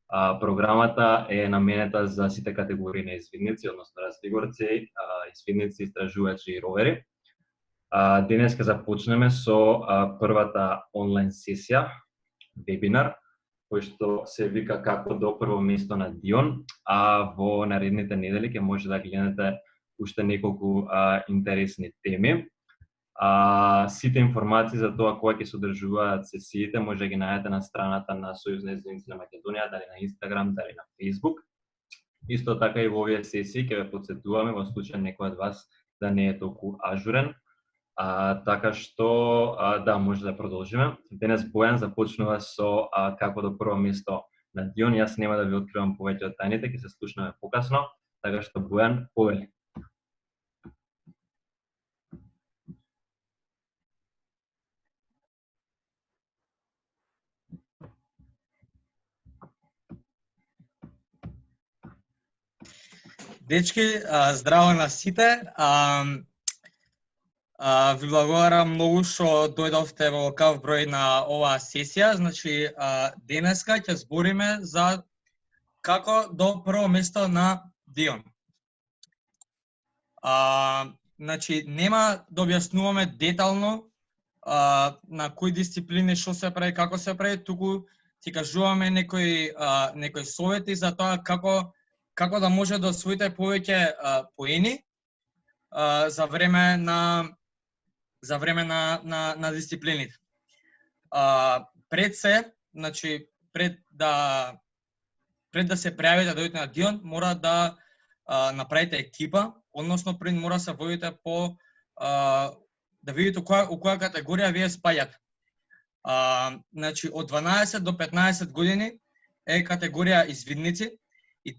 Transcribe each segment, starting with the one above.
Програмата е наменета за сите категории на извидници, односно растигорци, извидници, истражувачи и ровери. Денеска започнеме со првата онлайн сесија, вебинар, кој што се вика како до прво место на Дион, а во наредните недели ќе може да гледате уште неколку интересни теми. Сите информации за тоа која ќе содржуваат сесиите може да ги најдете на страната на Сојуз на извидници на Македонија, дали на Инстаграм, дали на Фејсбук. Исто така и во овие сесии ќе ве потсетуваме во случај некој од вас да не е толку ажурен. Така што, да, може да продолжиме. Денес Бојан започнува со како до прво место на Дион. Јас нема да ви откривам повеќе од тајните, ќе се слушнеме покасно. Така што, Бојан, повели. Дечки, здраво на сите. Ви благодарам многу што дојдовте во ваков број на оваа сесија. Значи, денеска ќе збориме за како до прво место на Дион. Значи, нема да објаснуваме детално на кои дисциплини што се прави, како се прави, туку ти кажуваме некои совети за тоа како да може да освоите повеќе поени за време на дисциплините. Пред се, значи пред да се пријавите да дојдете на Дион, мора да направите екипа, односно пред мора се водите по да видите у која категорија вие спаѓате. Значи од 12 до 15 години е категорија извидници и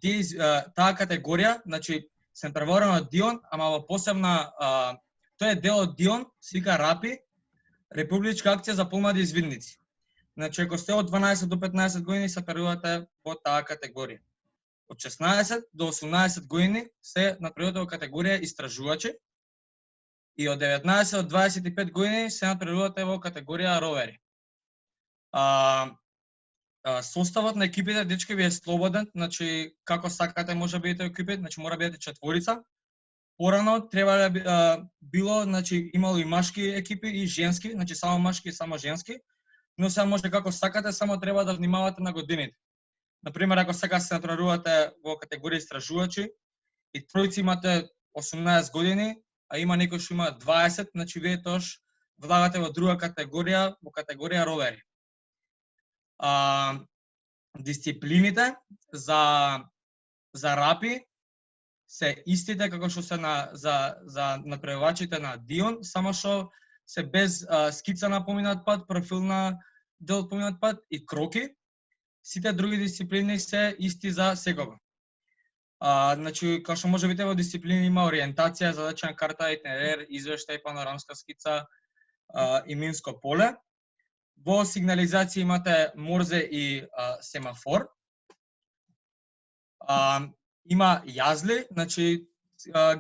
таа категорија, значи се преварува на Дион, ама во посебна тој е дел од Дион, се вика РАПИ, Републичка акција за помлади извидници. Значи, ако сте од 12 до 15 години, се преварувате во таа категорија. Од 16 до 18 години се напредувате во категорија истражувачи и од 19 до 25 години се напредувате во категорија ровери. Составот на екипите, дечки, ви е слободен, значи како сакате може да бидете екипите, значи мора да бидете четворица. Порано треба да било, значи имало и машки екипи и женски, значи само машки и само женски, но сега може како сакате, само треба да внимавате на годините. Например, ако сега се натпреварувате во категорија истражувачи и тројци имате 18 години, а има некој што има 20, значи вие тош влагате во друга категорија, во категорија ровери. Дисциплините за РАПИ се истите како што се за напредувачите на Дион, само што се без скица на поминат пат, профил на дел од поминат пат и кроки. Сите други дисциплини се исти за секого. Значи, како што може видите во дисциплини има ориентација, задачна карта, итинерер, извештај, панорамска скица и минско поле. Во сигнализација имате морзе и семафор. Има јазли, значи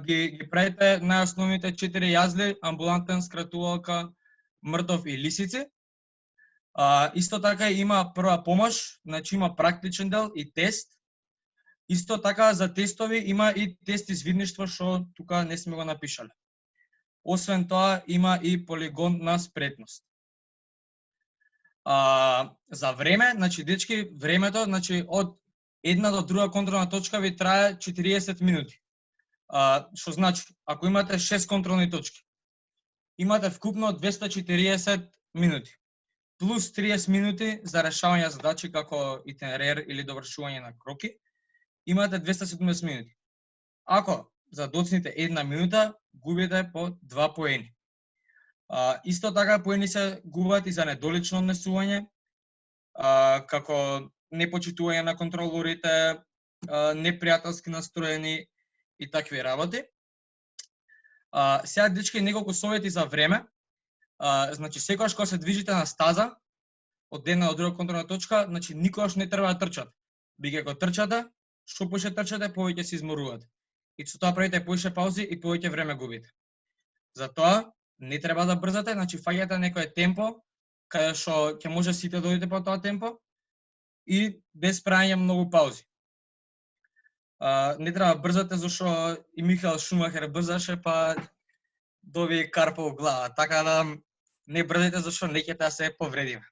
ги правите најосновните 4 јазли, амбулантен, скратувалка, мртов и лисици. Исто така има прва помош, значи има практичен дел и тест. Исто така за тестови има и тест извидништво, што тука не сме го напишале. Освен тоа има и полигон на спретност. За време, значи дечки, времето, значи од една до друга контролна точка ви трае 40 минути. Што значи, ако имате 6 контролни точки, имате вкупно 240 минути. Плюс 30 минути за решавање задачи како итинерер или довршување на кроки, имате 270 минути. Ако за доцните 1 минута, губите по 2 поени. Исто така поени се губат и за недолично однесување, како непочитување на контролорите, непријателски настроени и такви работи. Сега, дечки, неколку совети за време. Значи, секогаш кога се движите на стаза, од една до друга контролна точка, значи никогаш не треба да трчате. Биге го трчате, што поише трчате, повеќе се изморувате. И со тоа правите поише паузи и повеќе време губите. Затоа не треба да брзате, значи фаќате некое темпо, каде што ќе може сите да дојдете по тоа темпо, и без правење многу паузи. Не треба брзате, зашто и Михаел Шумахер брзаше, па доби карпа во глава, така да не брзате, зашто не ќе да се повредиме.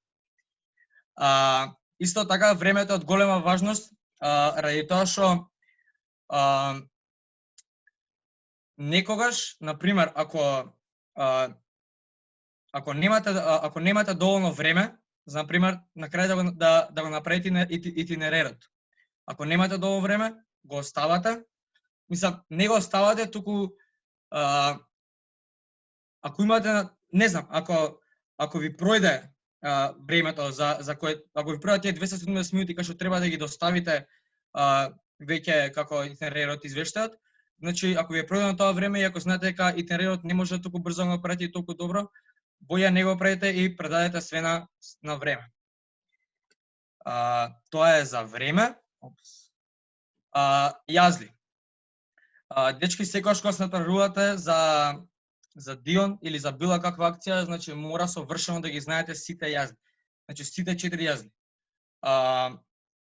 Исто така, времето е од голема важност, ради тоа што некогаш, например, ако немате доволно време, за например, на крај да го направите итинерерот. Ако немате доволно време, го оставате. Мислам, не го оставате, туку ако имате, не знам, ако ви пројде времето за кое, ако ви пројдат тие 270 минути кај што треба да ги доставите веќе како итинерерот извештајот, значи ако ви е пројдено тоа време и ако знаете дека итинерерот не може толку брзо да го направите толку добро, боље не го правите и предадете све на време. Тоа е за време. Јазли. Дечки, секогаш кога се натпреварувате за Дион или за била каква акција, значи мора совршено да ги знаете сите јазли. Значи сите 4 јазли.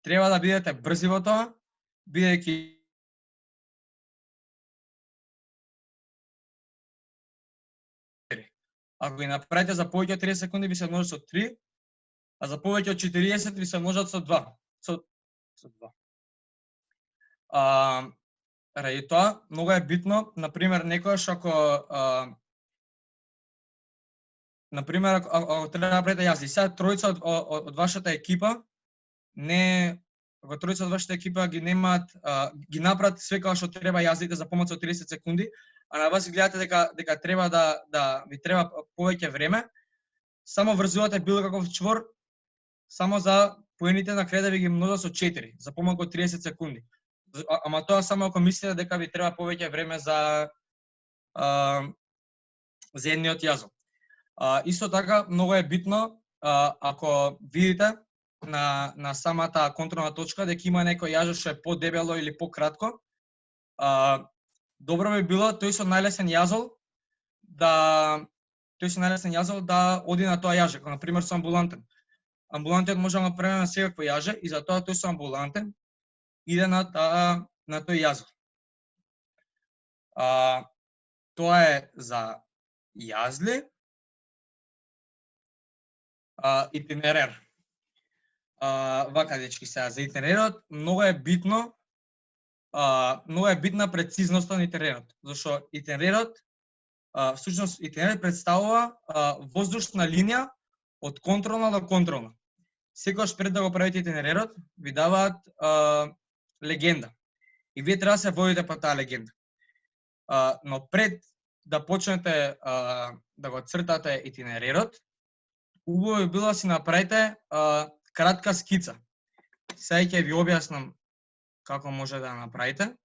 Треба да бидете брзи во тоа, бидејќи ако ги направите за повеќе од 30 секунди, ви се множат со 3, а за повеќе од 40 ви се множат со 2. Со 2. Ради тоа, многу е битно, например, некојаш ако треба да правите јазди, сега тројца од вашата екипа ги немаат, ги направат све како што треба јаздите за помалку од 30 секунди, а на вас гледате дека треба да ви треба повеќе време, само врзувате било каков чвор, само за поените на крај да ви ги множат со 4, за помалку од 30 секунди. Ама тоа само ако мислите дека ви треба повеќе време за едниот јазол. Исто така, многу е битно, ако видите на самата контролна точка дека има некој јажо што е подебело или пократко, добро би било тој со најлесен јазол да оди на тоа јаже, како например со амбулантен. Амбулантен може да го преме на секакво јаже и затоа тој со амбулантен иде на тој јазол. Тоа е за јазли. Итинерер. Вака, дечки, сега за итинерерот многу е битна прецизноста на итинерерот, зашто итинерерот всушност итинерерот представува воздушна линија од контролна до контролна. Секогаш пред да го правите итинерерот, ви даваат легенда. И вие треба да се водите по таа легенда. Но пред да почнете да го цртате итинерерот, убаво би било да си направите кратка скица. Сега ќе ви објаснам како може да направите.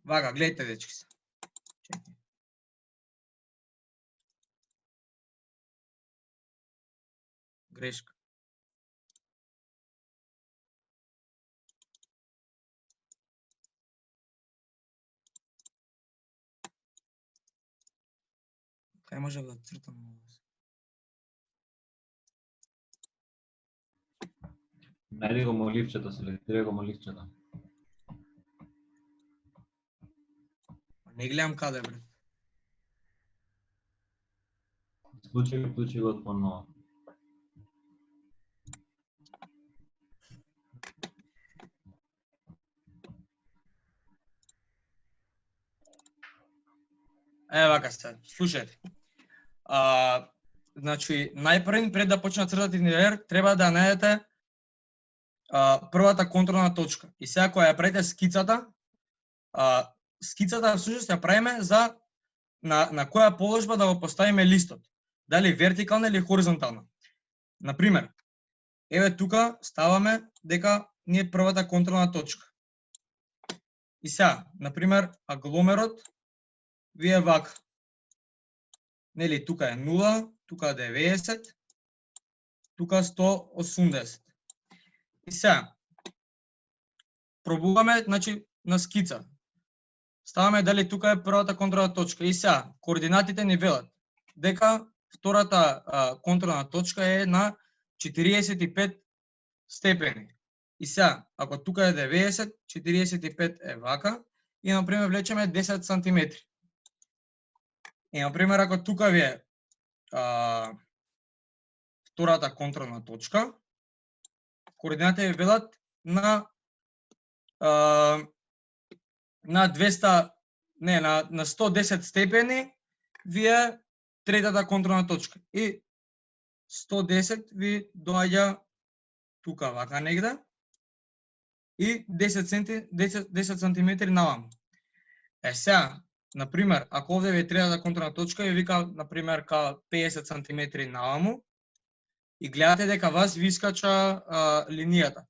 Вака, гледайте, дечки се. Грешка. Кај може да цртам? Најди го моливчето, селектирај го моливчето. Не гледам каде, брат. Вклучи го поново. Вака се, слушајте. Значи, пред да почнат цртати итинерер, треба да најдете првата контролна точка. И сега кога ја правите скицата всушност ја правиме на која положба да го поставиме листот. Дали вертикална или хоризонтална. Например, еве тука ставаме дека ни е првата контролна точка. И сега, например, агломерот ви е вака. Нели, тука е 0, тука 90, тука 180. И сега, пробуваме, значи, на скица. ставаме дали тука е првата контролна точка. И сега, координатите ни велат дека втората контролна точка е на 45 степени. И сега, ако тука е 90, 45 е вака, и например влечеме 10 сантиметри. И например, ако тука ви е втората контролна точка, координатите ви велат на 110 степени ви е третата контролна точка. И 110 ви доаѓа тука вака негде и 10 сантиметри наваму. Сега, например, ако овде ви е третата контролна точка, ви вика, например, ка 50 сантиметри наваму и гледате дека вас ви искача линијата.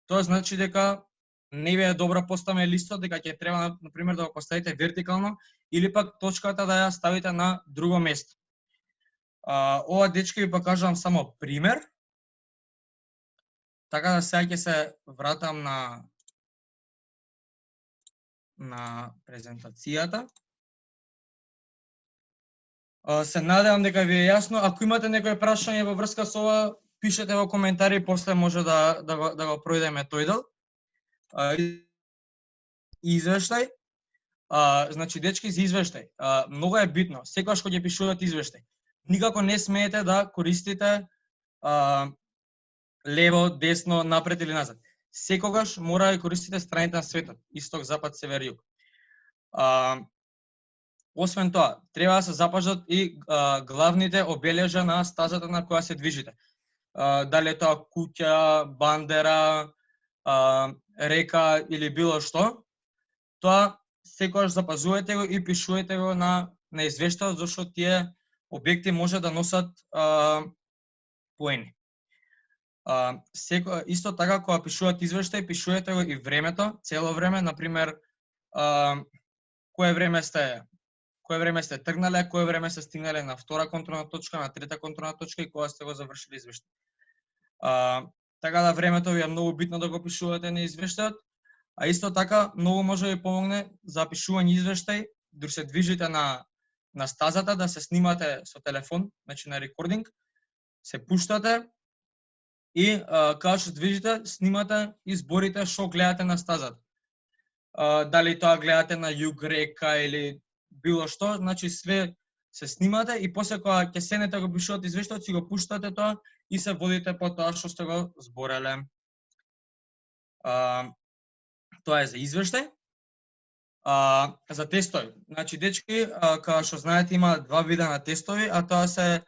Тоа значи дека не ви е добра поставаме листот, дека ќе треба, например, да го поставите вертикално или пак точката да ја ставите на друго место. Ова, дечки, ви покажувам само пример. Така да сега ќе се вратам на презентацијата. Се надевам дека ви е јасно. Ако имате некои прашање во врска со ова, пишете во коментари и после може да го пројдеме тој дел. Извештај. Значи, дечки, за извештај. Многу е битно. Секогаш кога ќе пишувате извештај, никако не смеете да користите лево, десно, напред или назад. Секогаш мора да користите страните на светот, исток, запад, север, југ. Освен тоа, треба да се запажат и главните обележја на стазата на која се движите. Дали е тоа куќа, бандера, река или било што, тоа секогаш запазувајте го и пишувајте го на извештајот, зашто тие објекти може да носат поени. Исто така, кога пишувате извештај, пишувајте го и времето, цело време, например, кое време сте тргнале, кое време сте стигнале на втора контролна точка, на трета контролна точка и кога сте го завршили извештај. Така да времето ви е многу битно да го пишувате на извештајот, а исто така многу може да ви помогне за пишување извештај, дури се движите на стазата, да се снимате со телефон, значи на рекординг, се пуштате и кога што движите, снимате и зборите што гледате на стазата. Дали тоа гледате на југ, река или било што, значи све се снимате и после кога ќе седнете го пишувате извештајот, си го пуштате тоа и се водите по тоа што сте го збореле. Тоа е за извештај. За тестови. Значи, дечки, као што знаете, има два вида на тестови, а тоа се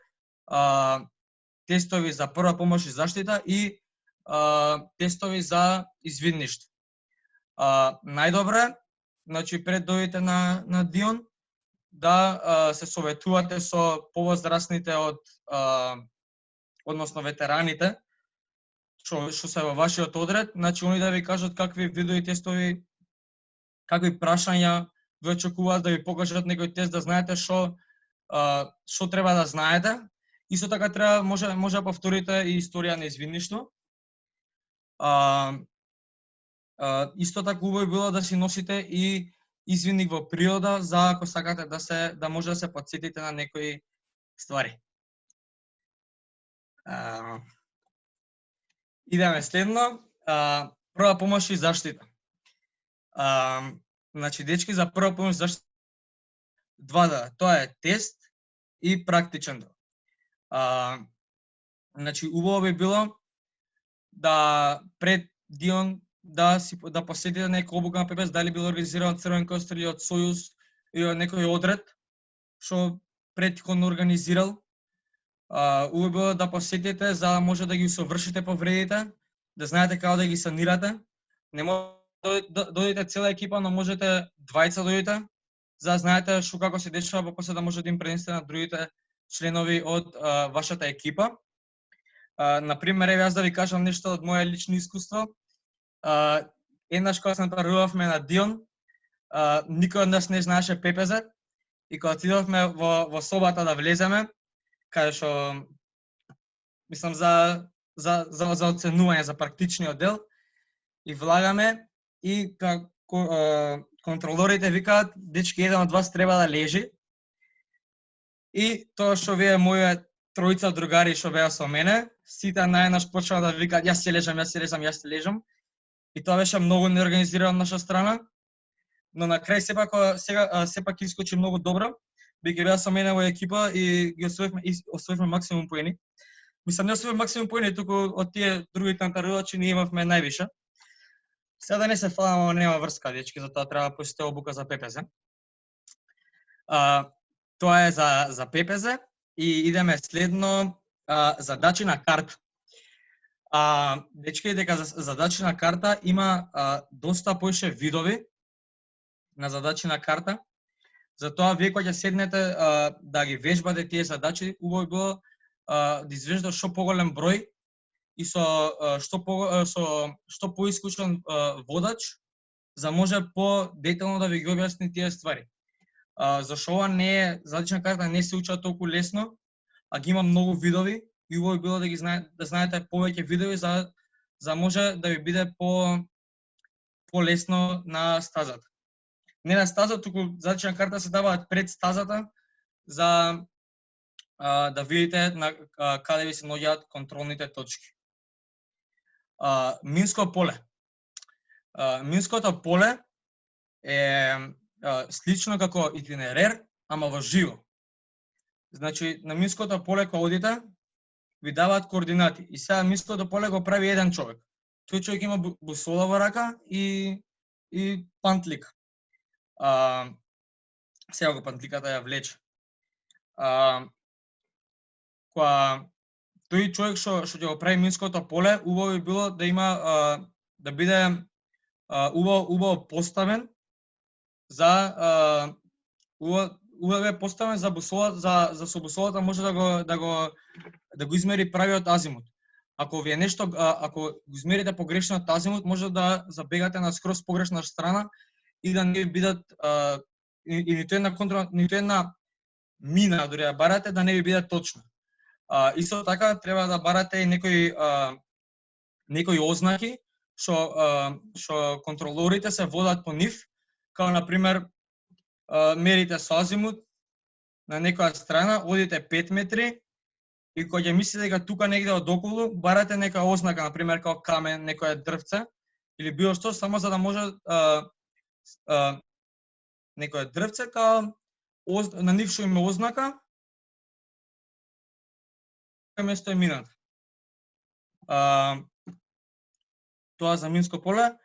тестови за прва помош и заштита и тестови за извидништво. Најдобро е, значи, пред дојдете на Дион, да се советувате со повозрастните односно ветераните, што се во вашиот одред, значи они да ви кажат какви видови тестови, какви прашања ви очекуваат, да ви покажат некој тест, да знаете што треба да знаете. Исто така треба може да повторите и историја на извидништво. Исто така убаво било да си носите и извидник во природа, за ако сакате да може да се потсетите на некои ствари. Идеме следно. Прва помош и заштита. Значи, дечки, за прва помош и заштита два дела. Тоа е тест и практичен дел. Значи, убаво би било да пред Дион да посетите некој обука на ППС, дали било организирано од Црвен Костел или од Сојуз или од некој одред што претходно организирал. Убаво било да посетите за да може да ги усовршите повредите, да знаете како да ги санирате. Не може да дојдете цела екипа, но можете двајца дојдете, за да знаете што како се дешава, па после да може да им пренесете на другите членови од вашата екипа. Например, јас да ви кажам нешто од моје лично искуство. Еднаш кога се натпарувавме на Дион, никој од нас не знаеше ППЗ и кога отидовме во собата да влеземе, каде што мислам за оценување за практичниот дел, и влагаме и кога контролорите викаат, дечки, еден од вас треба да лежи. И тоа што вие моје тројца другари што беа со мене, сите наеднаш почнаа да викаат јас ќе лежам. И тоа беше многу неорганизирано од наша страна. Но на крај сепак искочи многу добро. Биќе беа со мене во екипа и ги освоивме максимум поени. Мислам, не освоивме максимум поени, туку од тие другите натаруачи ние имавме највише. Сега да не се фаламе, нема врска, дечки, затоа треба да постои обука за ППЗ. Тоа е за ППЗ и идеме следно задачина карта. Дечки, дека задачина карта има доста поише видови на задачина карта. Затоа вие кога ќе седнете да ги вежбате тие задачи, убаво би било да извеждате што поголем број и со што поискушен водач, за може по-детално да ви ги објасни тие ствари. Зашо ова не е задачна карта, не се учат толку лесно, а ги има многу видови и убаво би било да ги знаете повеќе видови за може да ви биде по-лесно на стазата. Не на стазата, туку задачна карта се даваат пред стазата за да видите на каде ви се наоѓаат контролните точки. Минско поле. Минското поле е слично како итинерер, ама во живо. Значи, на Минското поле кога одите, ви даваат координати. И сега Минското поле го прави еден човек. Тој човек има бусола во рака и пантлик. Сега го пантликата ја влече. Кога тој човек што ќе го прави Минското поле, убаво би било да има да биде убаво поставен за поставен за бусола, за со бусолата може да го измери правиот азимут. Ако ви е нешто, ако го измерите погрешниот азимут, може да забегате на скроз погрешна страна и да не бидат и ниту една мина дури да барате да не ви биде точно. Исто така треба да барате и некои ознаки што контролорите се водат по нив, како на пример мерите со азимут на некоја страна, одите 5 метри и кога ќе мислите дека тука негде одоколу, барате нека ознака, на пример како камен, некое дрвце или било што, само за да може некое дрвце као на нив што има ознака, место е минат. Тоа за Минско поле.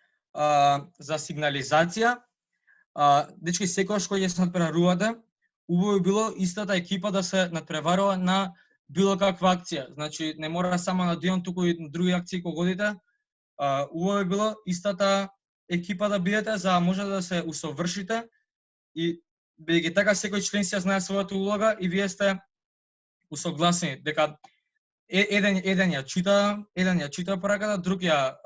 За сигнализација, дечки, секогаш кога ќе се надпреварувате, убаво би било истата екипа да се надпреварува на било каква акција. Значи, не мора само на Дион, туку и на други акции кога одите. Убаво би било истата екипа да бидете, за може да се усовршите и бидејќи така секој член си ја знае својата улога и вие сте усогласени дека еден ја чита пораката, друг ја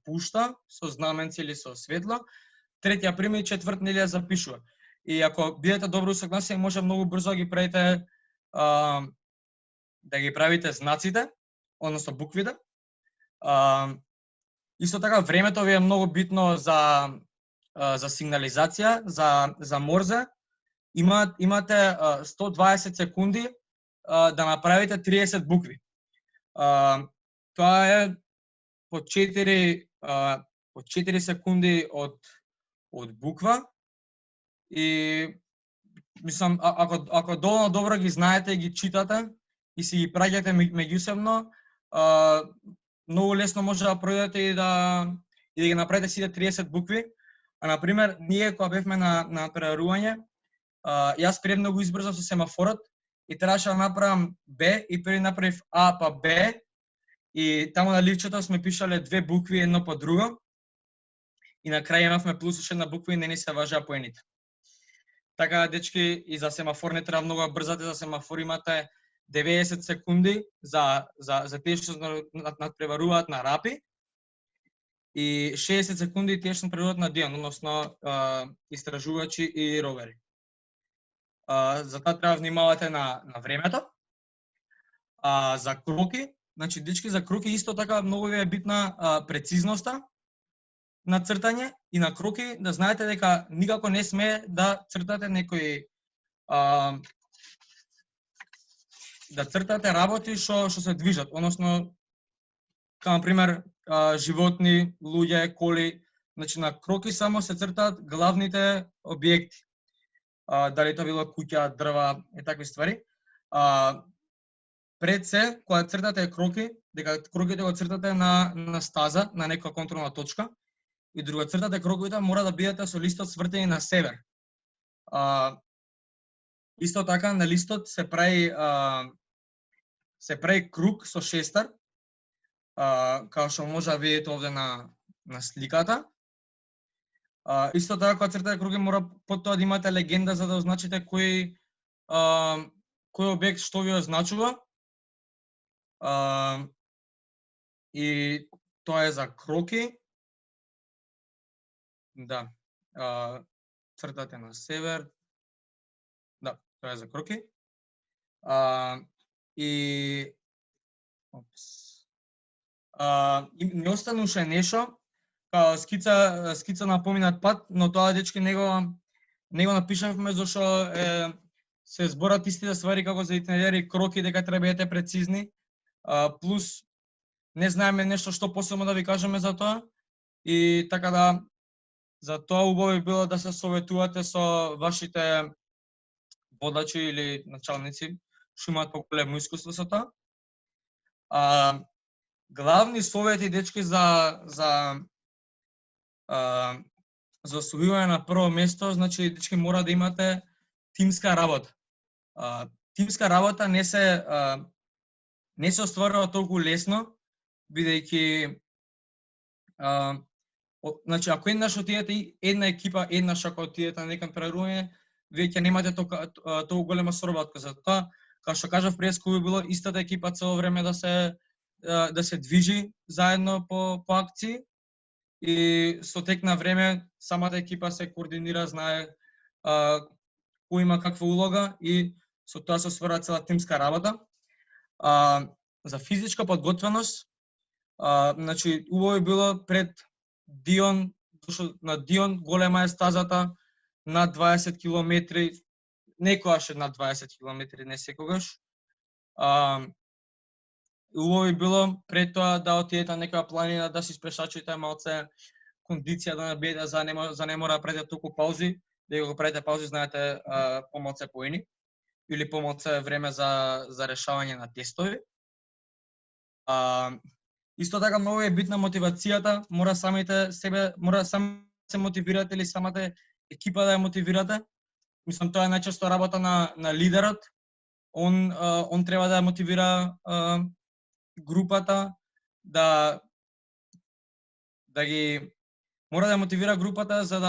пушта со знаменце или со светло, трети ја прима и четврт нели ја запишува. И ако бидете добро усогласени, може многу брзо да ги правите знаците, односно буквите. Исто така времето ви е многу битно за сигнализација, за морзе. Имате 120 секунди да направите 30 букви. Тоа е по 4 секунди од буква и мислам, ако доволно добро ги знаете и ги читате и си ги праќате меѓусебно, многу лесно може да пројдете и да ги направите сите 30 букви. На пример, ние кога бевме на преварување, јас предно го избрзав со семафорот и требаше да направам Б и пред направив А па Б и таму на ливчето сме пишале две букви едно по друго и на крај имавме плюс уште една буква и не ни се важаа поените. Така, дечки, и за семафор не треба многу да брзате, за семафор имате 90 секунди за тие што надпреваруваат на рапи и 60 секунди тие што надпреваруваат на Дион, односно истражувачи и ровери. Затоа треба внимавате на времето. За кроки, значи, дечки, за кроки исто така многу ви е битна прецизноста. на цртање и на кроки, да знаете дека никако не смее да цртате некои да цртате работи што се движат, односно како на пример животни, луѓе, коли, значи на кроки само се цртаат главните објекти. Дали тоа било куќа, дрва и такви ствари. Пред се, кога цртате кроки, дека кроките го цртате на стаза, на некоја контролна точка, и друго цртате кроковите, мора да бидете со листот свртени на север. Исто така на листот се прави круг со шестар, како што може да видите овде на сликата. Исто така кога цртате круги мора потоа да имате легенда за да означите кој објект што ви означува. И тоа е за кроки. Да. Цртате на север. Да, тоа е за кроки. И не остануше нешто, као скица на поминат пат, но тоа дечки не го напишавме зашто се зборат истите ствари како за итинериери кроки, дека треба да бидете прецизни. Плюс не знаеме нешто што посебно да ви кажеме за тоа. И така да за тоа убаво би било да се советувате со вашите водачи или началници што имаат поголемо искуство со тоа. Главни совети, дечки, за освојување на прво место, значи, дечки, мора да имате тимска работа. Тимска работа не се остварува толку лесно, бидејќи значи, ако еднаш отидете една екипа, еднаш ако отидете на некој прерување, вие ќе немате толку голема соработка. Затоа, како што кажав пред, би било истата екипа цело време да се движи заедно по акции и со тек на време самата екипа се координира, знае кој има каква улога и со тоа се остварува цела тимска работа. За физичка подготвеност, значи убаво било пред Дион, на Дион голема е стазата, над 20 километри, некогаш е над 20 километри, не секогаш. Убаво било пред тоа да отидете на некоја планина, да си спешачите малце кондиција, да набиете, за не мора да правите толку паузи, да го правите паузи, знаете, помалце поени или помалце време за решавање на тестови. Исто така многу е битна мотивацијата, мора сами се мотивирате или самата екипа да ја мотивирате. Мислам, тоа е најчесто работа на лидерот. Он треба да ја мотивира групата, мора да ја мотивира групата за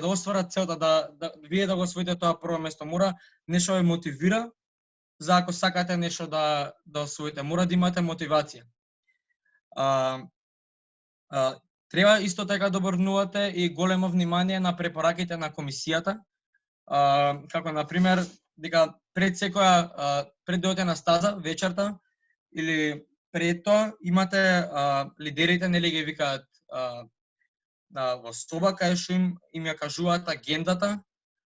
да остварат целта, да вие да го освоите тоа прво место. Мора нешто да мотивира, за ако сакате нешто да освоите. Мора да имате мотивација. Треба исто така да обрнувате и големо внимание на препораките на комисијата, како на пример дека пред да одите на стаза вечерта или пред тоа имате лидерите, нели ги викаат во соба кај што им ја кажуваат агендата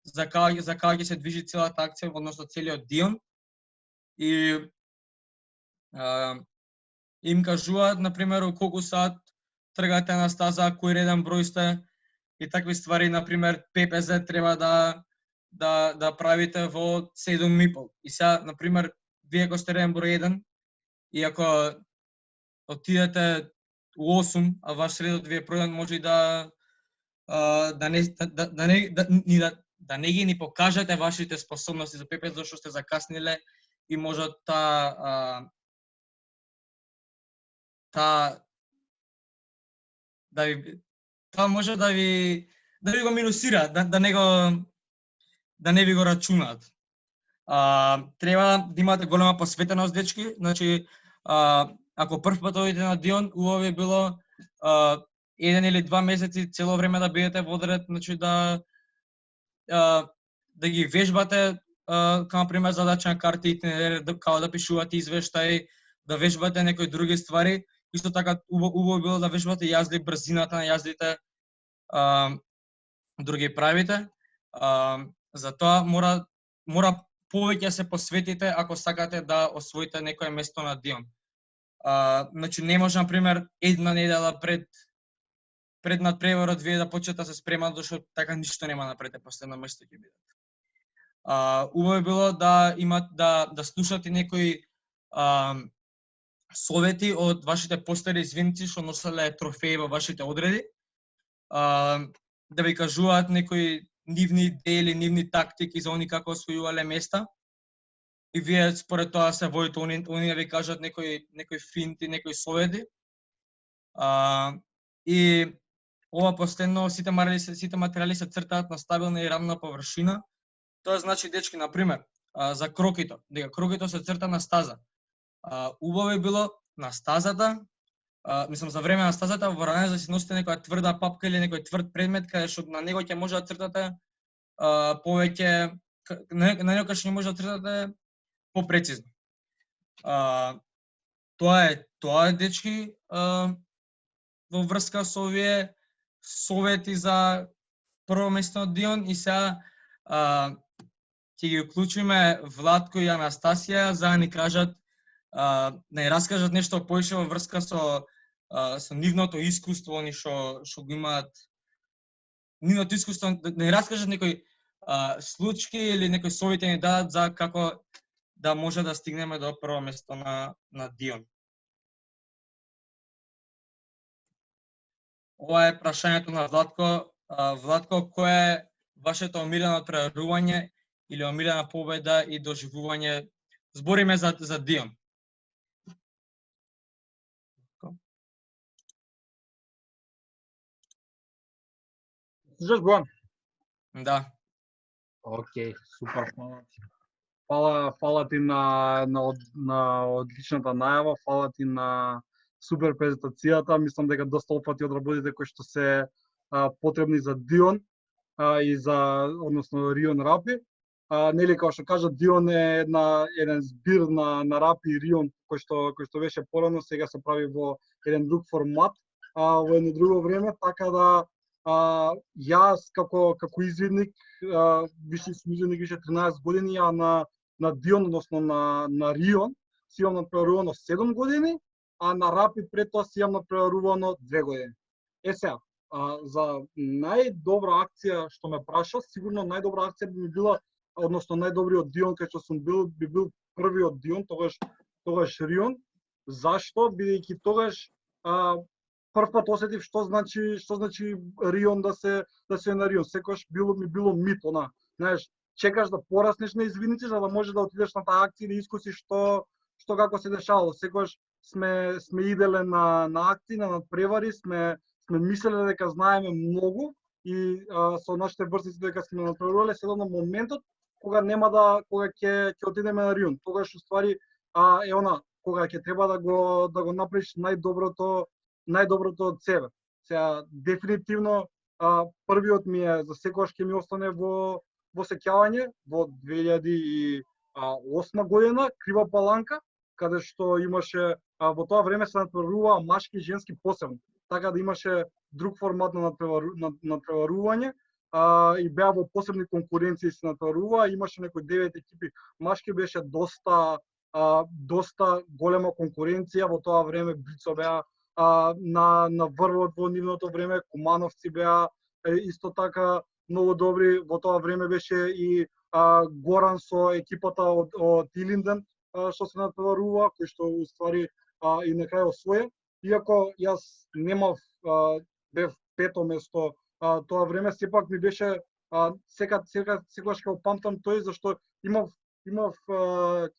за кај ќе се движи целата акција, односно целиот Дион, и им кажуваат, например, колку сат тргате на стаза, кој реден број сте и такви ствари. Например, ППЗ треба да правите во 7:30. И сега, например, вие ако сте реден број 1 и ако отидете у 8, а ваш редот ви е пројден, може и да не ги ни покажете вашите способности за ППЗ, зашто сте закасниле и може тоа може да ви го минусира, да не ви го рачунаат. Треба да имате голема посветеност, дечки. Значи, ако прв пат одите на Дион, убаво би било 1 или 2 месеци цело време да бидете во одред, значи да ги вежбате, како например задача на карти, како да пишувате извештаи, да вежбате некои други ствари Исто така убаво било да вежбате јазди, брзината на јаздите, други правите. Затоа мора повеќе се посветите ако сакате да освоите некое место на Дион. Значи не може на пример една недела пред надпреварот вие да почнете да се спремате, зашто така ништо нема напред, последно место ќе биде. Убаво било да да слушате некои совети од вашите постари извинци што носеле трофеи во вашите одреди, да ви кажуваат некои нивни идеи или нивни тактики за они како освојувале места. И вие според тоа се водите, они да ви кажат некои финти, некои совети. И ова последно сите материјали се цртаат на стабилна и рамна површина. Тоа значи, дечки, на пример, за крокито, дека крокито се црта на стаза. Убаво е било на стазата, мислам за време на стазата, во ранец да си носите некоја тврда папка или некој тврд предмет каде што на него ќе може да цртате повеќе, на него каде што не може да цртате попрецизно. Тоа е дечки во врска со овие совети за прво место на Дион. И сега ќе ги уклучиме Владко и Анастасија за да ни кажат, да ни раскажат нешто повеќе во врска со нивното искуство, они што го имаат, нивното искуство, да ни раскажат некои случаи или некои совети ни дадат за како да може да стигнеме до прво место на Дион. Ова е прашањето на Владко. Владко, кој е вашето омилено надпреварување или омилена победа и доживување? Збориме за Дион. Слушаш, Бојан? Да. Океј, супер. Фала ти на одличната најава, фала ти на супер презентацијата. Мислам дека доста опфати одработите кои што се потребни за Дион и за, односно, Рион Рапи. Нели, како што кажа, Дион е еден збир на Рапи и Рион кој што беше порано, сега се прави во еден друг формат, во едно друго време, така да јас како извидник, више извидник, више 13 години, а на Дион, односно на Рион, си имам надпреварувано 7 години, а на Рапи пред тоа си имам надпреварувано 2 години. Сега, за најдобра акција што ме праша, сигурно најдобра акција би ми била, односно најдобриот Дион кај што сум би бил првиот Дион, тогаш Рион. Зашто? Бидејќи тогаш прв пат осетив што значи Рион да се на Рион. Секогаш ми било мит, знаеш, чекаш да пораснеш на извидници за да може да отидеш на таа акција и да искусиш што како се дешавало. Секогаш сме иделе на акции, на надпревари, сме мислеле дека знаеме многу и со нашите врсници дека сме надпреварувале, се на моментот кога кога ќе отидеме на Рион. Тогаш уствари кога ќе треба да го направиш најдоброто од себе. Сега дефинитивно првиот ми е за секогаш ќе ми остане во сеќавање во 2008 година, Крива Паланка, каде што имаше во тоа време се надпреваруваа машки и женски посебно. Така да имаше друг формат на надпреварување и беа во посебни конкуренции се надпреваруваа, имаше некои 9 екипи машки, беше доста голема конкуренција во тоа време. Блицо беа на врвот во нивното време, Кумановци беа исто така многу добри. Во тоа време беше и Горан со екипата од Илинден што се надпреварува, кој што уствари и на крај освоја. Иако јас бев пето место тоа време, сепак ми беше секогаш ќе го памтам тој, зашто имав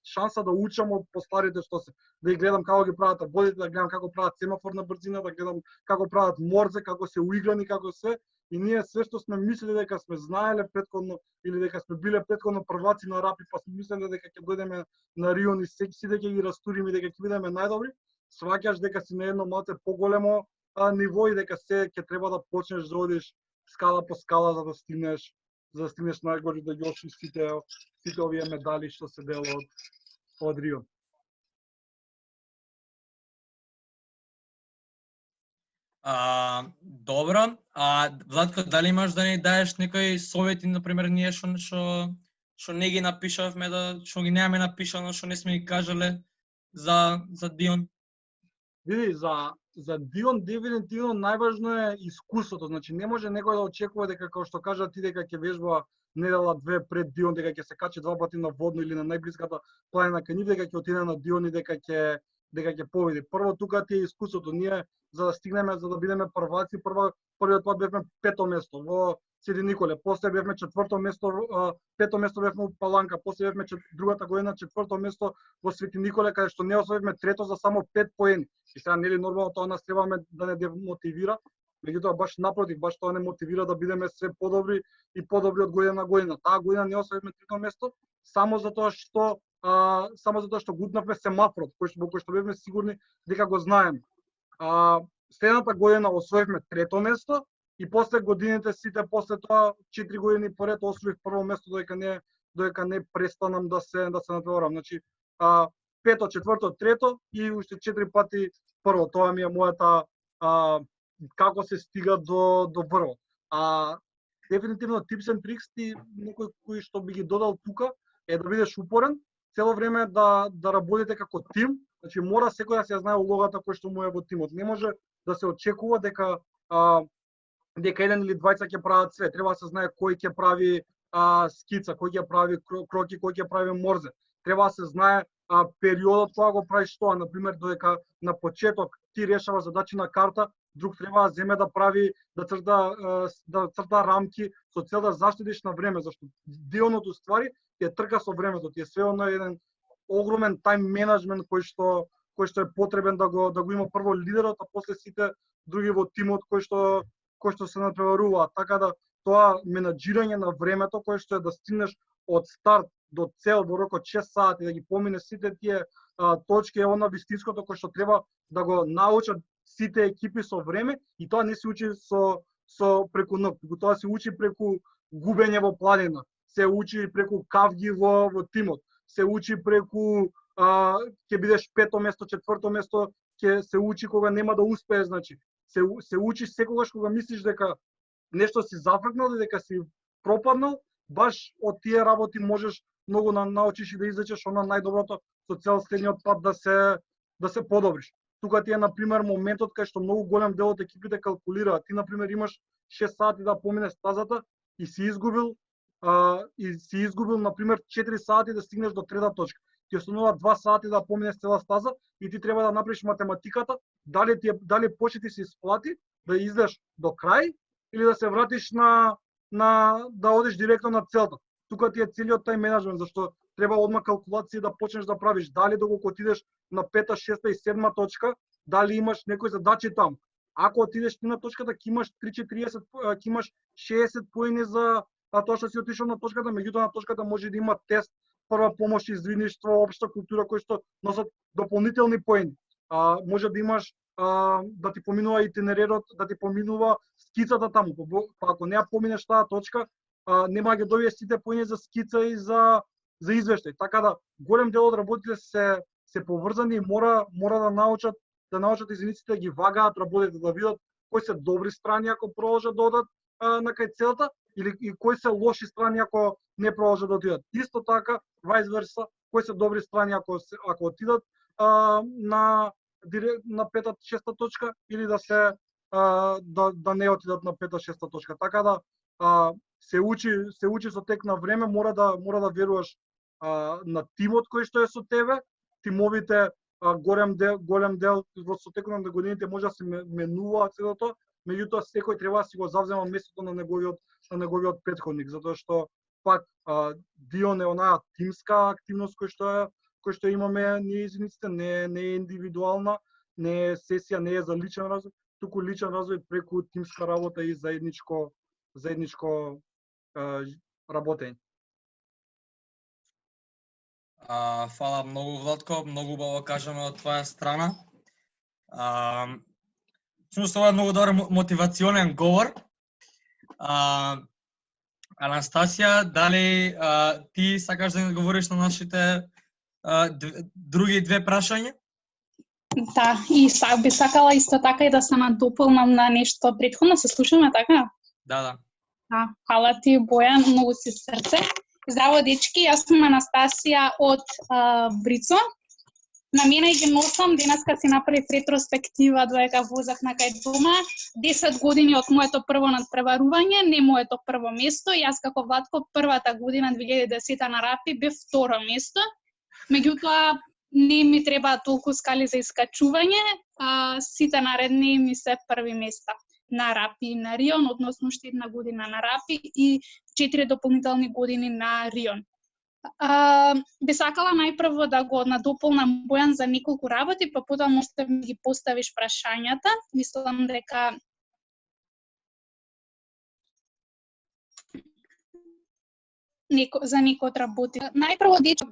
шанса да учам од постарите што се, да ги гледам како ги прават абодите, да гледам како прават семафорна брзина, да гледам како прават морзе, како се уиграни, како се. И ние све што сме мислеле дека сме знаеле претходно или дека сме биле претходно прваци на Рапи, па сме мислеле дека ќе дојдеме на Рион и сите ќе ги растуриме, дека ќе бидеме најдобри, сваќаш дека си на едно малце поголемо ниво и дека се ќе треба да почнеш да одиш скала по скала за да стигнеш најгори, да ги освоиш сите овие медали што се дел од Рион. Добро. Владко, дали имаш да ни даеш некои совети, например, ние што не ги напишавме, што ги немаме напишано, што не сме ги кажале за Дион? Види, за Дион дефинитивно најважно е искуството. Значи не може некој да очекува дека како што кажа ти дека ќе вежба недела две пред Дион, дека ќе се качи 2 пати на водно или на најблиската планина кај нив, дека ќе отиде на Дион и дека ќе победи. Прво тука ти е искуството. Ние за да стигнеме, за да бидеме прваци, првиот пат бевме 5-то место во Свети Николе, после бевме 4-то место, 5-то место бевме во Паланка, после бевме другата година 4-то место во Свети Николе, каде што не освоивме 3-то за само 5 поени. И сега нели нормално тоа нас требаме да не демотивира, меѓутоа баш напротив, баш тоа не мотивира да бидеме се подобри и подобри од година на година. Таа година не освоивме 3-то место само затоа што гутнавме семафорот, кој што бевме сигурни дека го знаеме. Следната година освоивме 3-то место и после годините сите после тоа 4 години поред освоив прво место додека не престанам да се натпреварам. Значи 5-то, 4-то, 3-то и уште 4 пати прво. Тоа ми е мојата како се стига до прво. Дефинитивно tips and tricks некој кој што би ги додал тука е да бидеш упорен, цело време да работите како тим. Значи мора секој да се знае улогата која што му е во тимот. Не може да се очекува дека еден или двајца ќе прават све. Треба да се знае кој ќе прави скица, кој ќе прави кроки, кој ќе прави морзе. Треба да се знае периодот кога го правиш тоа, например, додека на почеток ти решава задачи на карта, друг треба да земе да прави, да црта рамки со цел да заштедиш на време, зашто Дионот уствари ти е трка со времето, ти е све на еден огромен тајм менеджмент кој што е потребен да го има прво лидерот, а после сите други во тимот кои што се натпреваруваат. Така да тоа менаџирање на времето кој што е да стигнеш од старт до цел во рок од 6 сати, да ги помине сите тие точки е она вистинското кој што треба да го научат сите екипи со време, и тоа не се учи со преку ног, тоа се учи преку губење во планина, се учи преку кавги во тимот, се учи преку ќе бидеш 5-то место, 4-то место, ќе се учи кога нема да успееш, значи се учи секогаш кога мислиш дека нешто си зафркнал и дека си пропаднал, баш од тие работи можеш многу научиш и да извлечеш она најдоброто со цел следниот пат да се подобриш. Тука ти е на пример моментот кај што многу голем дел од екипите калкулираат. Ти на пример имаш 6 сати да поминеш стазата и си изгубил на пример 4 сати да стигнеш до трета точка. Ти останува 2 сати да поминеш цела стаза и ти треба да направиш математиката, дали почти ти се исплати да излезеш до крај или да се вратиш да одиш директно на целта. Тука ти е целиот тај менеджмент, зашто треба одма калкулации да почнеш да правиш, дали доколку отидеш на 5-та, 6-та и 7-ма точка, дали имаш некои задачи там. Ако отидеш ти на точката, ќе имаш 3-40, ќе имаш 60 поени за тоа што си отишол на точката, меѓутоа на точката може да има тест, прва помош, извидништво, општа култура кои што носат дополнителни поени. Може да имаш да ти поминува итинерерот, да ти поминува скицата таму. Па ако не ја поминеш таа точка, нема да ги добиеш сите поени за скица и за извештај. Така да голем дел од работите се поврзани и мора да научат изениците да ги вагаат работите, да видат кои се добри страни ако продолжат да одат на кај целта и кои се лоши страни ако не продолжат да отидат. Исто така, vice versa, кои се добри страни ако отидат на 5-та, 6-та точка или да не отидат на 5-та, 6-та точка. Така да се учи со тек на време, мора да веруваш на тимот кој што е со тебе. Тимовите голем дел со текот на годините може да се менуваат целото, меѓутоа секој треба да си го завзема местото на неговиот претходник, затоа што пак Дион е онаа тимска активност кој што имаме ние изениците, не е индивидуална, не е сесија, не е за личен развој, туку личен развој преку тимска работа и заедничко работење. Фала многу, Владко, многу убаво кажано од твоја страна. Всушност ова е многу добар мотивационен говор. Анастасија, дали ти сакаш да ни одговориш на нашите други две прашања? Да, и би сакала исто така и да се надополнам на нешто претходно, се слушаме така? Да. Да, фала ти, Бојан, многу си срце. Здраво, дечки, јас сум Анастасија од Брицо. На мене ги носам, денеска си направив ретроспектива додека возах на кај дома. 10 години од моето прво надпреварување, не моето прво место. Јас како Владко првата година 2010 на Рапи бев второ место. Меѓутоа не ми треба толку скали за искачување, сите наредни ми се први места на Рапи и на Рион, односно уште една година на Рапи и 4 дополнителни години на Рион. Би сакала најпрво да го надополнам Бојан за неколку работи, па потоа можеш да ги поставиш прашањата. Мислам дека за некој од работи. Најпрво дечки,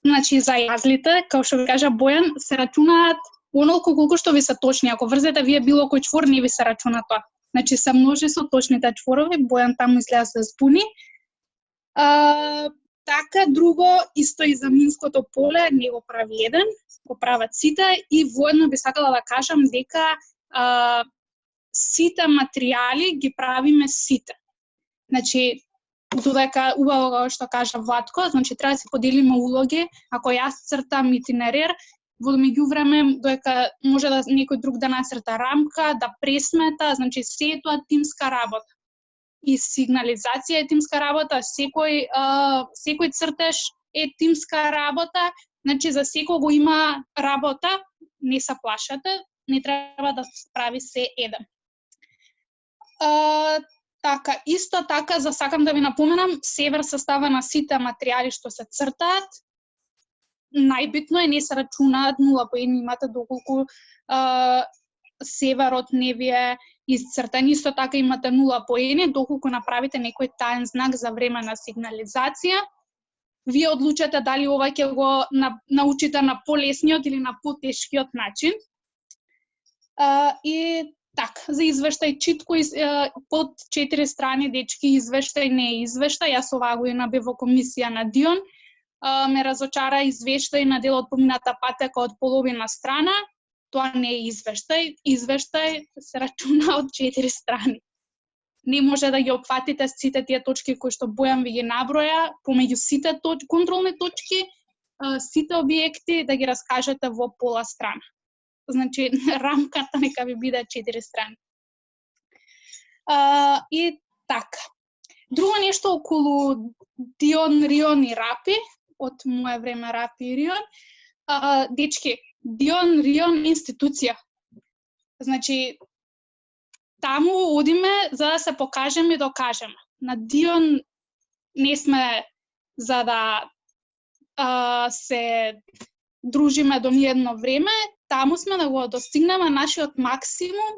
значи за јазлите, како што ви кажа Бојан, се рачунаат онолку колку што ви се точни. Ако врзете вие било кој чвор, не ви се рачуна тоа. Значи се множи со точните чворови, Бојан таму изгледа се збуни. Така, друго, исто и за минското поле, не го прави еден, го прават сите и воедно би сакала да кажам дека сите материјали ги правиме сите. Значи, додека убаво што кажа Владко, значи треба да се поделиме улоги, ако јас цртам итинерер, во меѓувреме додека може да некој друг да нацрта рамка, да пресмета, значи се е тоа тимска работа. И сигнализација е тимска работа, секој цртеж е тимска работа, значи за секого има работа, не се плашате, не треба да се прави се еден. Така, исто така, сакам да ви напоменам, север состава на сите материјали што се цртаат. Најбитно е не се рачунаат 0 по 1, имате доколку северот не ви е исцртан. Исто така имате 0 по 1, доколку направите некој таен знак за време на сигнализација. Вие одлучате дали ова ќе го научите на полесниот или на потешкиот начин. И така, за извештај читко под 4 страни, дечки, извештај не е извештај. Јас оваа година бев во комисија на Дион. Ме разочара извештај на дел од помината патека од половина страна. Тоа не е извештај. Извештај се рачуна од 4 страни. Не може да ги опфатите сите тие точки кои што Бојан ви ги наброја, помеѓу сите контролни точки, сите објекти да ги раскажете во пола страна. Значи, рамката нека ви биде 4 страни. И така. Друго нешто околу Дион, Рион и Рапи, од мое време Рапи и Рион. Дечки, Дион, Рион институција. Значи, таму одиме за да се покажеме и докажеме. На Дион не сме за да се дружиме до ниедно време, таму сме да го достигнеме нашиот максимум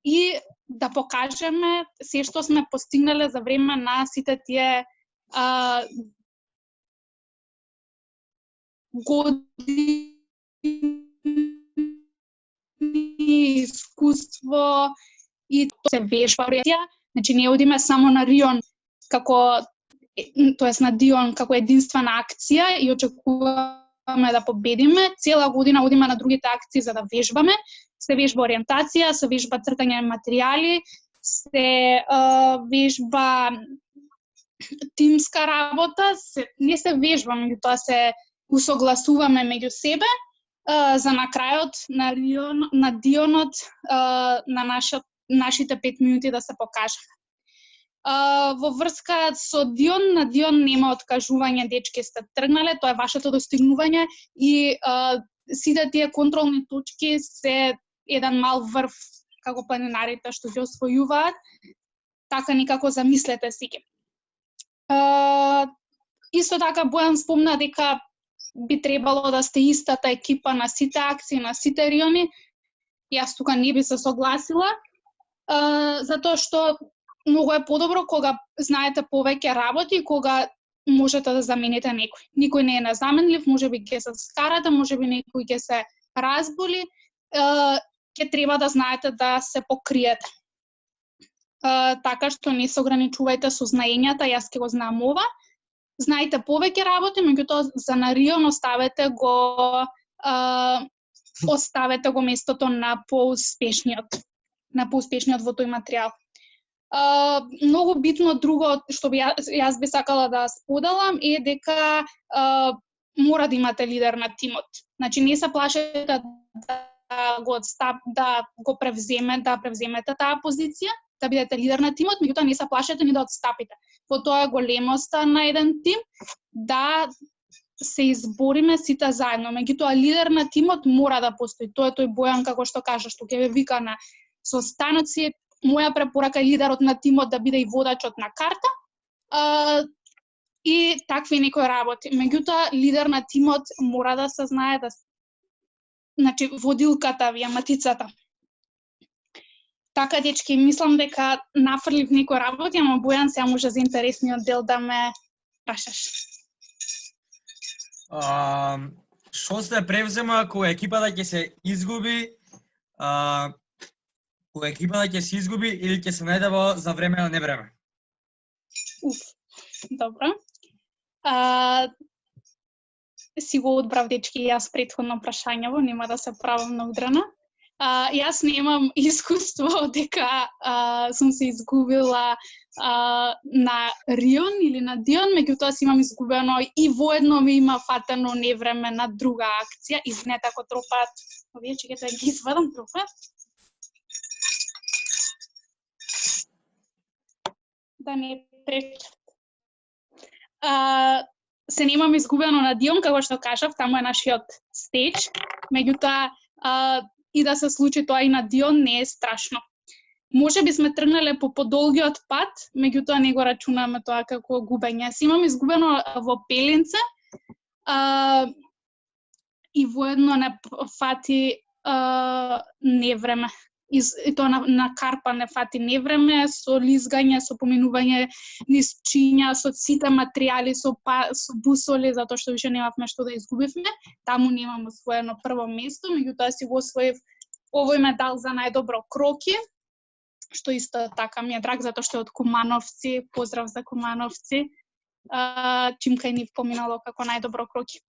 и да покажеме се што сме постигнале за време на сите тие години искуство и се вежба. Значи не одиме само на Рион тоест на Дион како единствена акција и очекуваме да победиме. Цела година одиме на другите акции за да вежбаме. Се вежба ориентација, се вежба цртање материјали, се вежба тимска работа, не се вежба, меѓутоа се усогласуваме меѓу себе за на крајот на Дионот на нашите 5 минути да се покажеме. Во врска со Дион, на Дион нема откажување, дечки, сте тргнале, тоа е вашето достигнување и сите тие контролни точки се еден мал врв како планинарите што ги освојуваат, така никако замислете си ги. Исто така Бојан спомна дека би требало да сте истата екипа на сите акции, на сите Риони. Јас тука не би се согласила, затоа што многу е подобро кога знаете повеќе работи, кога можете да замените некој. Никој не е незаменлив, можеби ќе се скарате, можеби некој ќе се разболи, ќе треба да знаете да се покриете. Така што не се ограничувајте со знаењата, јас ќе го знам ова. Знаете повеќе работи, меѓутоа за на Рион оставете го оставете го местото на поуспешниот во тој материјал. Многу битно друго што јас би сакала да споделам е дека мора да имате лидер на тимот. Значи не се плашете да го превземете таа позиција, да бидете лидер на тимот, меѓутоа не се плашете ни да отстапите. Во тоа е големоста на еден тим, да се избориме сите заедно. Меѓутоа лидер на тимот мора да постои. Тоа е тој Бојан како што кажа, што ќе ве вика на состаноци. Моја препорака е лидерот на тимот да биде и водачот на карта. И такви некои работи. Меѓутоа лидер на тимот мора да се знае да значи водилката ви е матицата. Така, дечки, мислам дека нафрлив некои работи, ама Бојан сега може за интересниот дел да ме прашаш. Што се превзема кога екипата ќе се изгуби, или ќе се најде за време на невреме? Добро. Си го одбрав, дечки, јас претходно прашањево, нема да се правам наудрена. Јас немам искуство дека сум се изгубила на Рион или на Дион, меѓутоа си имам изгубено и воедно ми има фатено невреме на друга акција. Извинете ако тропат, овие чекате да ги извадам тропат. Да не пречат. Се немам изгубено на Дион, како што кажав, таму е нашиот стејдж, меѓутоа и да се случи тоа и на Дион не е страшно. Може би сме тргнале по подолгиот пат, меѓутоа не го рачунаме тоа како губење. Си имам изгубено во Пелинце и воедно не фати невреме. И тоа на карпа не фати невреме, со лизгање, со поминување низ чинја, со сите материјали, со бусоли, затоа што више немавме што да изгубивме. Таму немам освоено прво место, меѓутоа си го освоив овој медал за најдобро кроки, што исто така ми е драг, затоа што е од Кумановци, поздрав за Кумановци, чим кај нив поминало како најдобро кроки.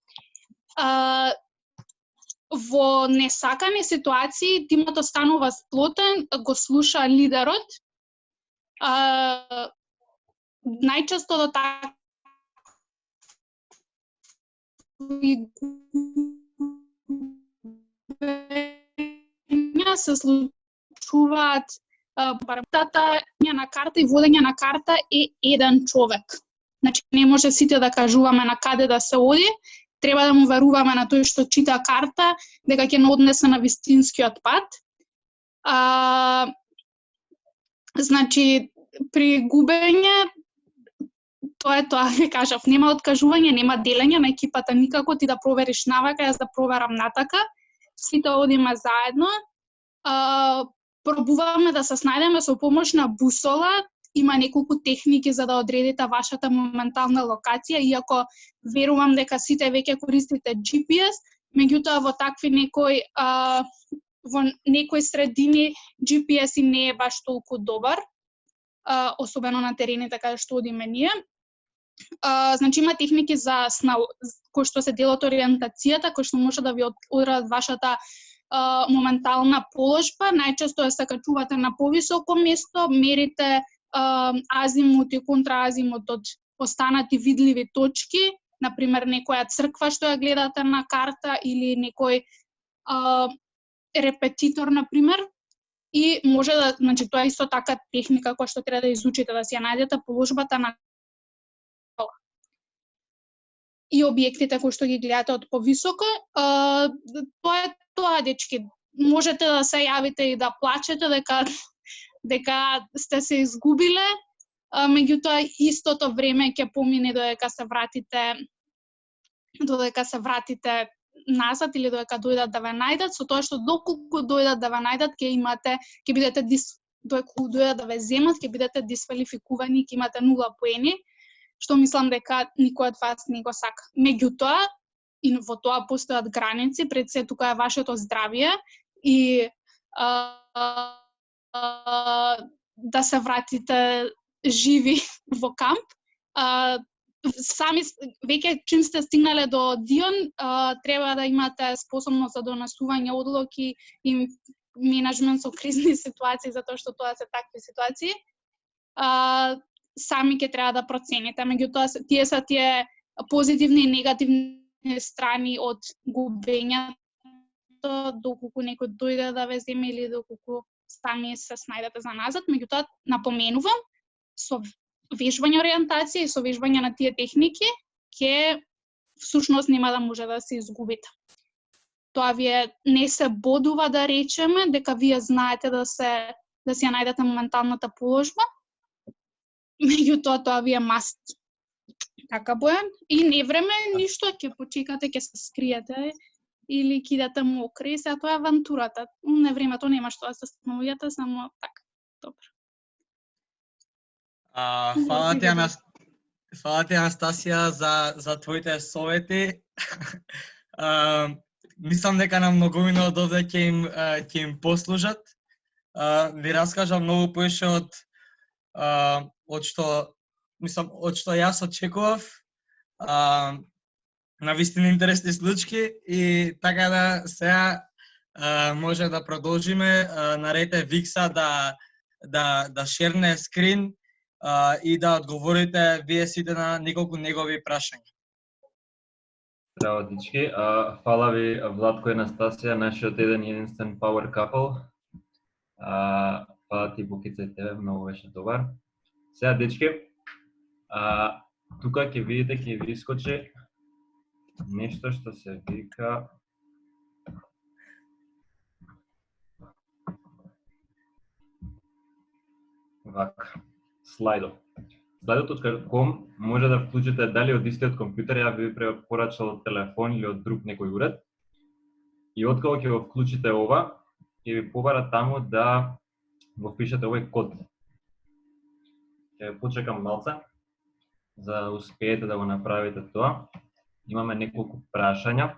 Во несакани ситуации тимот останува сплотен, го слуша лидерот. Најчесто до така се случуваат парамтата на карта и водење на карта е еден човек. Значи не може сите да кажуваме на каде да се оди. Треба да му веруваме на тој што чита карта, дека ќе не однесе на вистинскиот пат. Значи, при губење, тоа ви кажав, нема откажување, нема делење на екипата никако, ти да провериш навака, јас да проверам натака, сите одиме заедно, пробуваме да се снајдеме со помош на бусола, има неколку техники за да одредите вашата моментална локација, иако верувам дека сите веќе користите GPS, меѓутоа во такви во некои средини GPS и не е баш толку добар, особено на терените каде што одиме ние. Значи има техники за кои што се дел од ориентацијата, кои што може да ви одредат вашата моментална положба. Најчесто се качувате на повисоко место, мерите азимут и контраазимут од останати видливи точки, например некоја црква што ја гледате на карта или некој репетитор, например, и може да, значи тоа е исто така техника која што треба да изучите, да си ја најдете положбата на и објектите кои што ги гледате од повисоко. Тоа е тоа, дечки. Можете да се јавите и да плачете дека сте се изгубиле, меѓутоа истото време ќе помине додека се вратите назад или додека дојдат да ве најдат, со тоа што доколку дојдат да ве најдат ќе бидете доколку дојдат да ве земат, ќе бидете дисквалификувани, ќе имате 0 поени, што мислам дека никој од вас не го сака. Меѓутоа, и во тоа постојат граници, пред се тука е вашето здравје и да се вратите живи во камп. сами веќе чим сте стигнале до Дион, треба да имате способност за донесување одлуки и менеджмент со кризни ситуации, затоа што тоа се такви ситуации. Сами ќе треба да процените. Меѓутоа, тие се тие позитивни и негативни страни од губењето, доколку некој дојде да ве земе или доколку сами се снајдете за назад. Меѓутоа, напоменувам, со вежбање ориентација и со вежбање на тие техники, ќе всушност нема да може да се изгубите. Тоа вие не се бодува да речеме, дека вие знаете да си ја најдете моменталната положба, меѓутоа тоа ви е маст. Така, Бојан, и не време ништо, ќе почекате, ќе се скриете или ќе идете мокри, сега тоа е авантурата. Не времето нема што да се становијате, само така. Добро. Фала ти, Анастасија, за твоите совети. Мислам дека на многумина од овде ќе им послужат. Ви раскажам многу поише од што јас очекував. На вистина интересни случаи и така да сега може да продолжиме. Нарете Викса да шерне скрин и да одговорите вие сите на неколку негови прашања. Здраво, дечки. Фала ви, Владко и Анастасија, нашиот еден единствен power couple. Фала ти, Букица, и тебе, многу беше добар. Сега, дечки, тука ќе видите, ќе ви искочи нешто што се вика вака, слайдо. Slideo.com може да вклучите дали од истиот компјутер, ја би препорачал од телефон или од друг некој уред. И откако ќе го вклучите ова, ќе ви побара таму да го впишете овој код. Ќе ви почекам малце, за да успеете да го направите тоа. Имаме неколку прашања,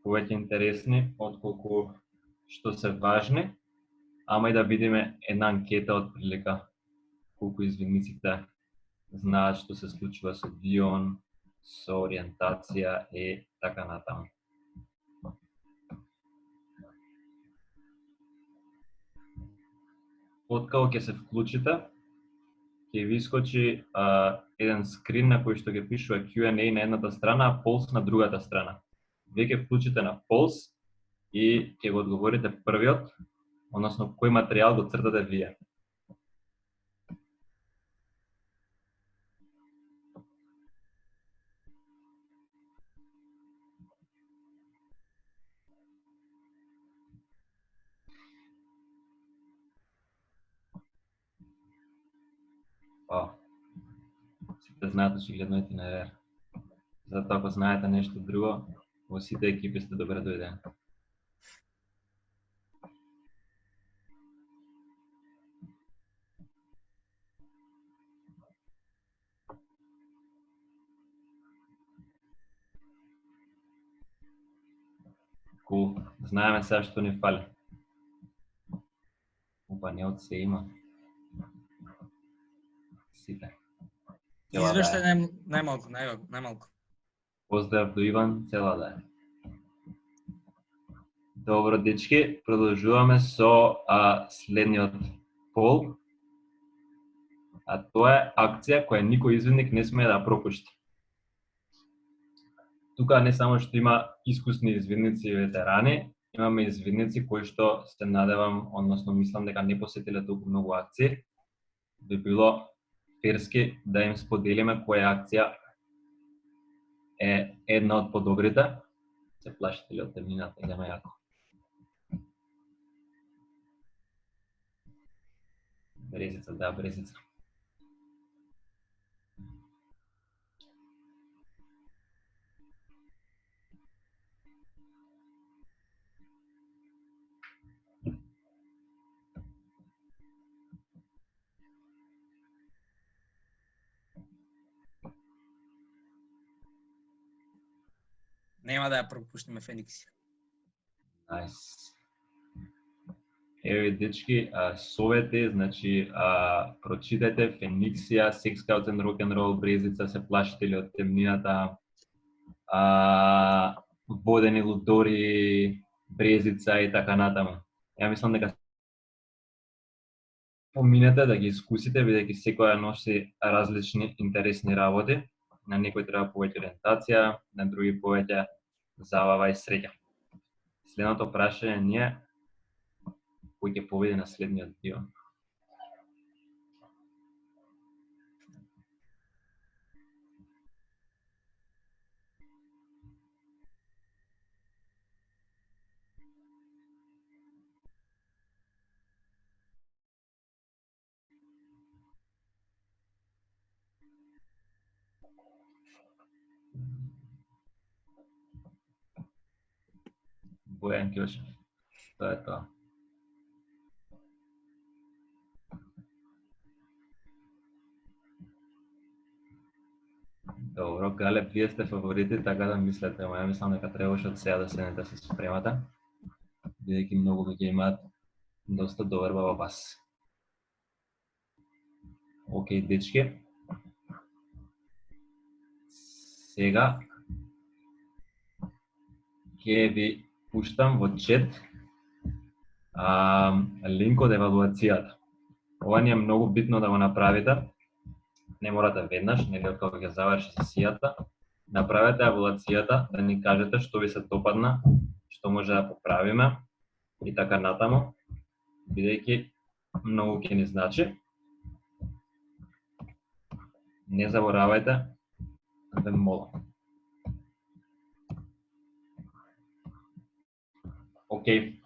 повеќе интересни отколку што се важни, ама и да видиме една анкета од прилика колку извиниците знаат што се случува со Дион, со ориентација и така натаму. Откако ќе се вклучите, ќе ви искочи еден скрин на кој што ќе пишува Q&A на едната страна, а Pulse на другата страна. Вие ќе вклучите на Pulse и ќе го одговорите првиот, односно кој материјал го цртате вие. Сите знаат очигледно и итинерер. Затоа ако знаете нешто друго, во сите екипи сте добре дојдени. Кул, знаеме сега што ни фали. Опа, не од се има. Сите. Извештај најмалку. Поздрав до Иван, цела да е. Добро, дечки, продолжуваме со следниот пол. А тоа е акција која никој извидник не смее да пропушти. Тука не само што има искусни извидници и ветерани, имаме извидници кои што се надевам, односно мислам дека не посетиле толку многу акции. Би било ферски да им споделиме која акција е една од подобрите. Се плашите ли од темнината? Идеме јако. Брезица, да, брезица. Нема да ја пропуштиме Феникс. Nice. Еве дечки, совети, значи прочитајте Фениксија, Sex, Scouts and Rock and Roll, Брезица, се плашите ли од темнината, Водени лудори, Брезица и така натаму. Ја мислам дека поминете да ги искусите, бидејќи секоја носи различни интересни работи. На некој треба повеќе ориентација, на други повеќе забава и среќа. Следното прашање ни е кој ќе победи на следниот дион. Бојан Ќошев. Тоа е тоа. Добро, Галеб, вие сте фаворити, така да мислете, ја мислам дека требаше од сега да седнете се спремате, бидејќи многу луѓе имаат доста доверба во вас. Океј, дечки. Сега ќе ви пуштам во чет линк од евалуацијата. Ова ни е многу битно да го направите. Не морате веднаш, нели од кога ќе заврши сесијата. Направете евалуацијата, да ни кажете што ви се допадна, што може да поправиме и така натаму, бидејќи многу ќе ни значи. Не заборавајте, ве молам. Океј.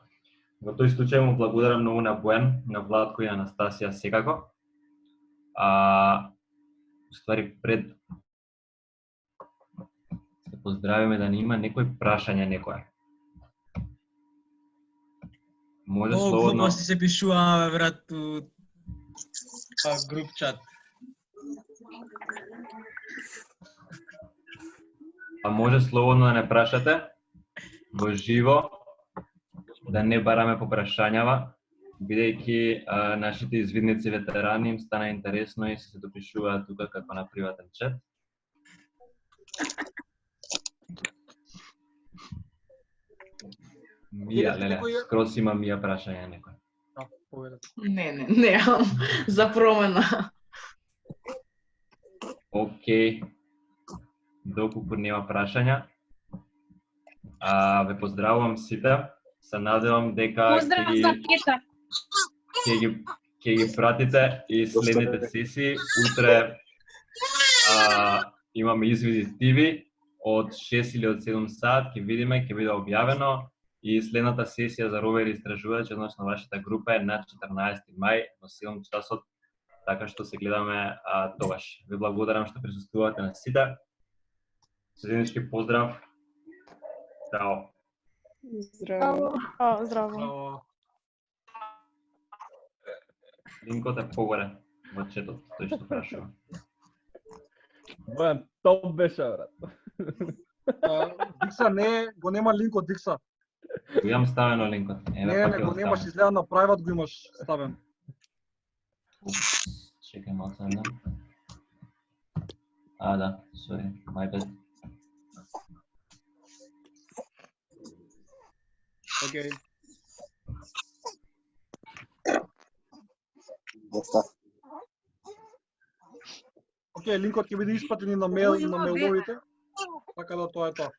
Во тој случај му благодарам многу на Бојан, на Владко и Анастасија секако. Уствари пред се поздравиме да не има некој прашање некоја. Може слободно. Глупости се пишуваме брат у груп чат. Може слободно да не прашате во живо, да не бараме по прашањава, бидејќи нашите извидници ветерани им стана интересно и се допишуваат тука како на приватен чат. Мија, леле, скрос има Мија прашање некој. Не, немам за промена. Океј. Доколку нема прашања, ве поздравувам сите. Се надевам дека Поздрав за Петар. ќе ги пратите и следните сесии. Утре имаме извиди ТВ од 6 или од 7 саат, ќе видиме, ќе биде објавено и следната сесија за ровери истражувачи, односно вашата група е на 14 мај во 7 часот, така што се гледаме тогаш. Ви благодарам што присуствувате на сите. Заеднички поздрав. Здраво. Здраво. Здраво. Линкот е погоре во четот, тој што прашува. Бојан, топ беше, брат. Дикса не, го нема линкот Дикса. Го имам ставено линкот. Не, го немаш, изгледа на private го имаш ставен. Чекај малку да. Да, sorry, my bad. Океј. Океј, линкот ќе биде испратен и на мейл и на мейловите. Така да тоа е тоа.